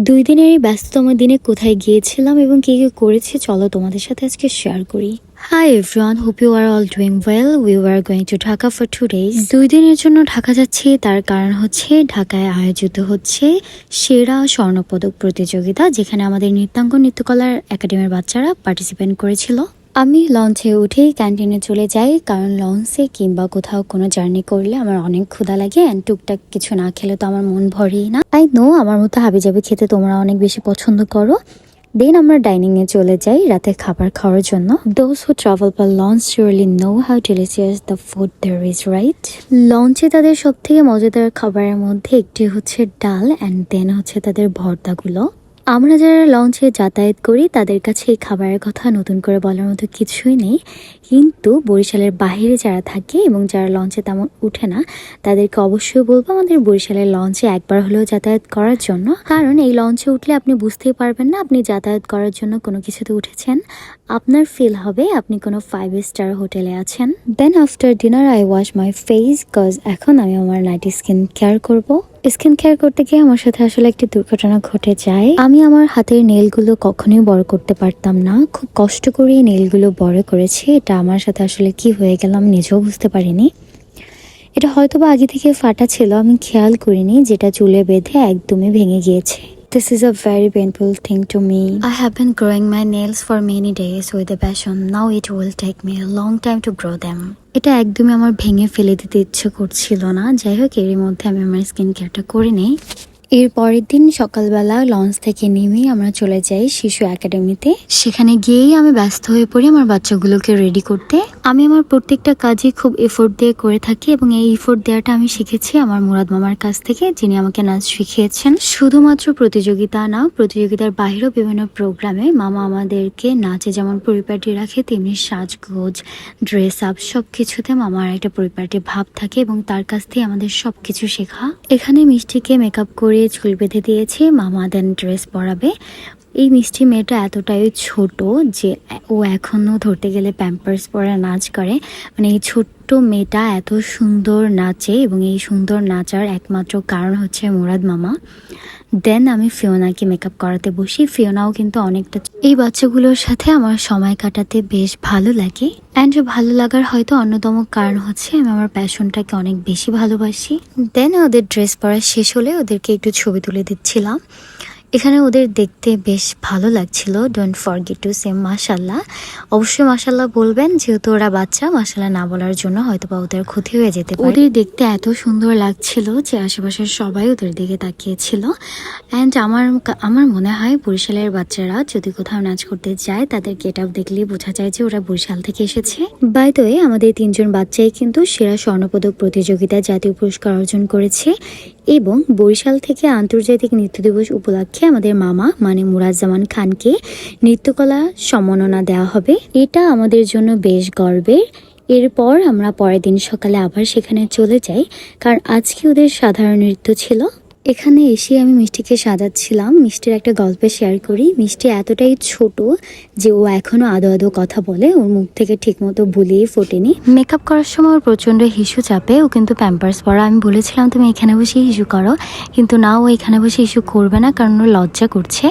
2 দিনের এই ব্যস্ততম দিনে কোথায় গিয়েছিলাম এবং কি কি করেছি চলো তোমাদের সাথে আজকে শেয়ার করি। Hi everyone, hope you are all doing well. We were going to Dhaka for 2 days. 2 দিনের জন্য ঢাকা যাচ্ছি, তার কারণ হচ্ছে ঢাকায় আয়োজিত হচ্ছে সেরা স্বর্ণপদক প্রতিযোগিতা, যেখানে আমাদের নৃত্যাঙ্গন নৃত্যকলার একাডেমির বাচ্চারা পার্টিসিপেট করেছিল। আমি লঞ্চে উঠেই ক্যান্টিনে চলে যাই, কারণ লঞ্চে কিংবা কোথাও কোনো জার্নি করলে আমার অনেক ক্ষুধা লাগে অ্যান্ড টুকটাক কিছু না খেলে তো আমার মন ভরেই না। আই নো আমার মতো হাবিজাবি খেতে তোমরা অনেক বেশি পছন্দ করো। দেন আমরা ডাইনিং এ চলে যাই রাতে খাবার খাওয়ার জন্য। Those who travel by launch surely know how delicious the food there is, right? লঞ্চে তাদের সব থেকে মজাদার খাবারের মধ্যে একটি হচ্ছে ডাল অ্যান্ড দেন হচ্ছে তাদের ভর্তাগুলো। আমরা যারা লঞ্চে যাতায়াত করি তাদের কাছে এই খাবারের কথা নতুন করে বলার মতো কিছুই নেই, কিন্তু বরিশালের বাইরে যারা থাকে এবং যারা লঞ্চে তেমন উঠে না তাদেরকে অবশ্যই বলবো আমাদের বরিশালের লঞ্চে একবার হলেও যাতায়াত করার জন্য, কারণ এই লঞ্চে উঠলে আপনি বুঝতেই পারবেন না আপনি যাতায়াত করার জন্য কোনো কিছুতে উঠেছেন। আপনার ফিল হবে আপনি কোনো 5 স্টার হোটেলে আছেন। Then after dinner I wash my face, cause এখন আমি আমার নাইট স্কিন কেয়ার করবো। স্কিন কেয়ার করতে গিয়ে আমার সাথে আসলে একটি দুর্ঘটনা ঘটে যায়। আমি আমার হাতের নেলগুলো কখনোই বড় করতে পারতাম না, খুব কষ্ট করে নেলগুলো বড় করেছি। এটা আমার সাথে আসলে কি হয়ে গেল আমি নিজেও বুঝতে পারিনি। এটা হয়তোবা আগে থেকে ফাটা ছিল, আমি খেয়াল করিনি, যেটা চুলে বেঁধে একদমই ভেঙে গিয়েছে। This is a very painful thing to me. I have been growing my nails for many days with a passion. Now it will take me a long time to grow them. এটা একদমই আমার ভেঙে ফেলে দিতে ইচ্ছে করছিল না। যাই হোক, এরই মধ্যে আমি আমার স্কিন কেয়ারটা করে নেই। এর পরের দিন সকালবেলা লঞ্চ থেকে নেমে আমরা চলে যাই শিশু একাডেমিতে। সেখানে গিয়েই আমি ব্যস্ত হয়ে পড়ি আমার বাচ্চাগুলোকে রেডি করতে। আমি আমার প্রত্যেকটা কাজই খুব এফোর্ট দিয়ে করে থাকি এবং এই এফোর্ট দেওয়াটা আমি শিখেছি আমার মুরাদ মামার কাছ থেকে, যিনি আমাকে নাচ শিখিয়েছেন। শুধুমাত্র প্রতিযোগিতা না, প্রতিযোগিতার বাইরেও বিভিন্ন প্রোগ্রামে মামা আমাদেরকে নাচে যেমন পরিপাটি রাখে, তেমনি সাজগোজ, ড্রেস আপ সব কিছুতে মামার একটা পরিপাটি ভাব থাকে এবং তার কাছ থেকে আমাদের সবকিছু শেখা। এখানে মিষ্টিকে মেকআপ করে চুল বেঁধে দিয়েছে, মামা দেন ড্রেস পরাবে। এই মিষ্টি মেয়েটা এতটাই ছোট যে ও এখনো ধরতে গেলে প্যাম্পার্স পরে নাচ করে। মানে এই ছোট্ট মেয়েটা এত সুন্দর নাচে এবং এই সুন্দর নাচার একমাত্র কারণ হচ্ছে মুরাদ মামা। দেন আমি ফিওনাকে মেকআপ করাতে বসি। ফিওনাও কিন্তু অনেকটা এই বাচ্চাগুলোর সাথে আমার সময় কাটাতে বেশ ভালো লাগে। অ্যান্ড ভালো লাগার হয়তো অন্যতম কারণ হচ্ছে আমি আমার প্যাশনটাকে অনেক বেশি ভালোবাসি। দেন ওদের ড্রেস পরা শেষ হলে ওদেরকে একটু ছবি তুলে দিচ্ছিলাম। এখানে ওদের দেখতে বেশ ভালো লাগছিল। ডোন্ট ফরগেট টু সে মাশাল্লাহ। অবশ্যই মাশাল্লাহ বলবেন, যেহেতু ওরা বাচ্চা, মাশাল্লাহ না বলার জন্য হয়তো বা ওদের ক্ষতি হয়ে যেতে পারে। ওদের দেখতে এত সুন্দর লাগছিল যে আশেপাশের সবাই ওদের দিকে তাকিয়েছিল। অ্যান্ড আমার মনে হয় বরিশালের বাচ্চারা যদি কোথাও নাচ করতে যায় তাদের গেট আপ দেখলেই বোঝা যায় যে ওরা বরিশাল থেকে এসেছে। বাই দ্য ওয়ে, আমাদের 3 জন বাচ্চাই কিন্তু সেরা স্বর্ণপদক প্রতিযোগিতায় জাতীয় পুরস্কার অর্জন করেছে এবং বরিশাল থেকে আন্তর্জাতিক নৃত্য দিবস উপলক্ষে আমাদের মামা মানে মুরাজ্জামান খানকে নৃত্যকলা সম্মাননা দেওয়া হবে। এটা আমাদের জন্য বেশ গর্বের। এরপর আমরা পরের দিন সকালে আবার সেখানে চলে যাই, কারণ আজকে ওদের সাধারণ নৃত্য ছিল। এখানে এসে আমি মিষ্টিকে সাজাচ্ছিলাম। মিষ্টির একটা গল্প শেয়ার করি। মিষ্টি এতটাই ছোট যে ও এখনো আদো আদো কথা বলে, ওর মুখ থেকে ঠিকমতো বুলিয়ে ফোটেনি। মেকআপ করার সময় ওর প্রচন্ড হিসু চাপে, ও কিন্তু প্যাম্পার্স পরা। আমি বলেছিলাম তুমি এখানে বসে হিসু করো, কিন্তু না, ও এখানে বসে হিসু করবে না, কারণ ওর লজ্জা করছে।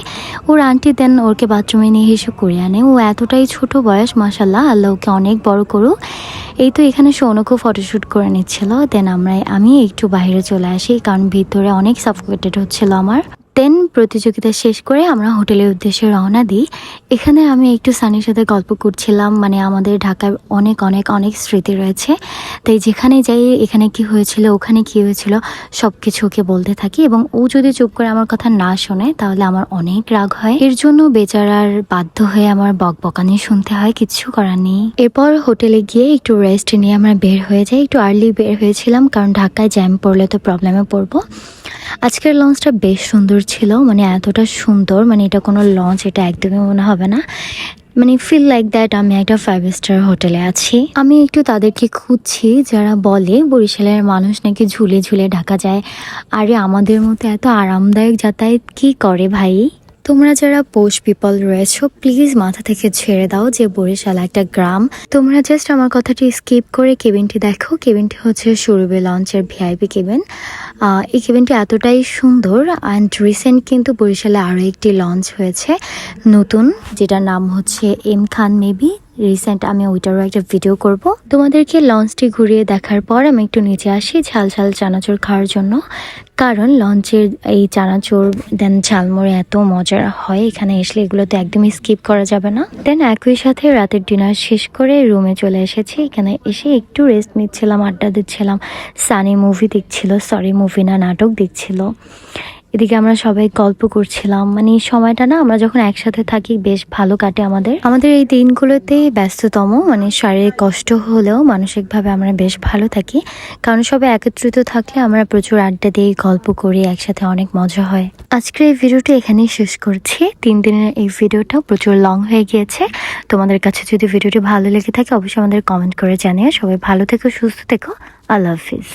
ওর আন্টি দেন ওরকে বাথরুমে নিয়ে হিসু করে আনে। ও এতটাই ছোট বয়স, মাশাল্লাহ, আল্লাহ ওকে অনেক বড় করুক। এই তো এখানে সৌনকও ফটোশ্যুট করে নিচ্ছিল। দেন আমি একটু বাইরে চলে আসি, কারণ ভিতরে অনেক সাফোকেটেড হচ্ছিল আমার। দেন প্রতিযোগিতা শেষ করে আমরা হোটেলের উদ্দেশ্যে রওনা দিই। এখানে আমি একটু সানির সাথে গল্প করছিলাম। মানে আমাদের ঢাকায় অনেক অনেক অনেক স্মৃতি রয়েছে, তাই যেখানে যাই এখানে কি হয়েছিল ওখানে কি হয়েছিল সব কিছু ওকে বলতে থাকি, এবং ও যদি চুপ করে আমার কথা না শোনে তাহলে আমার অনেক রাগ হয়। এর জন্য বেচারার বাধ্য হয়ে আমার বকবকানি শুনতে হয়, কিচ্ছু করার নেই। এরপর হোটেলে গিয়ে একটু রেস্ট নিয়ে আমরা বের হয়ে যাই। একটু আর্লি বের হয়েছিলাম, কারণ ঢাকায় জ্যাম পড়লে তো প্রবলেমে পড়বো। আজকের লঞ্চটা বেশ সুন্দর ছিল, মানে এতটা সুন্দর, মানে এটা কোনো লঞ্চ এটা একদমই মনে হবে না। মানে ফিল লাইক দ্যাট আমি একটা 5 স্টার হোটেলে আছি। আমি একটু তাদেরকে খুঁজছি যারা বলে বরিশালের মানুষ নাকি ঝুলে ঝুলে ঢাকা যায়। আরে আমাদের মতো এত আরামদায়ক যাতায়াত কি করে ভাই? তো তোমরা যারা পোস্ট পিপল রয়েছো প্লিজ মাথা থেকে ছেড়ে দাও যে বরিশাল একটা গ্রাম। তোমরা জাস্ট আমার কথাটি স্কিপ করে কেবিনটি দেখো। কেবিনটি হচ্ছে সুরভি লঞ্চের ভিআইপি কেবিন। এই কেবিনটি এতটাই সুন্দর অ্যান্ড রিসেন্ট কিন্তু বরিশালে আরও একটি লঞ্চ হয়েছে নতুন, যেটার নাম হচ্ছে এম খান মেবি। রিসেন্ট আমি ওইটারও একটা ভিডিও করব। তোমাদেরকে লঞ্চটি ঘুরিয়ে দেখার পর আমি একটু নিচে আসি ঝাল ঝাল চানাচুর খাওয়ার জন্য, কারণ লঞ্চের এই চানাচুর দেন ঝালমুড়ি এত মজার হয়, এখানে আসলে এগুলো তো একদমই স্কিপ করা যাবে না। দেন একই সাথে রাতের ডিনার শেষ করে রুমে চলে এসেছি। এখানে এসে একটু রেস্ট নিচ্ছিলাম, আড্ডা দিচ্ছিলাম। সানি মুভি দেখছিল, সরি মুভি না, নাটক দেখছিল। এদিকে আমরা সবাই গল্প করছিলাম। মানে সময়টা না আমরা যখন একসাথে থাকি বেশ ভালো কাটে আমাদের এই দিনগুলোতে ব্যস্ততম, মানে শারীরিক কষ্ট হলেও মানসিকভাবে আমরা বেশ ভালো থাকি, কারণ সবাই একত্রিত থাকলে আমরা প্রচুর আড্ডা দিয়ে গল্প করি, একসাথে অনেক মজা হয়। আজকের এই ভিডিওটা এখানেই শেষ করছি। 3 দিনের এই ভিডিওটা প্রচুর লং হয়ে গিয়েছে। তোমাদের কাছে যদি ভিডিওটি ভালো লেগে থাকে অবশ্যই আমাদের কমেন্ট করে জানিও। সবাই ভালো থেকো, সুস্থ থেকো। আল্লাহ হাফিজ।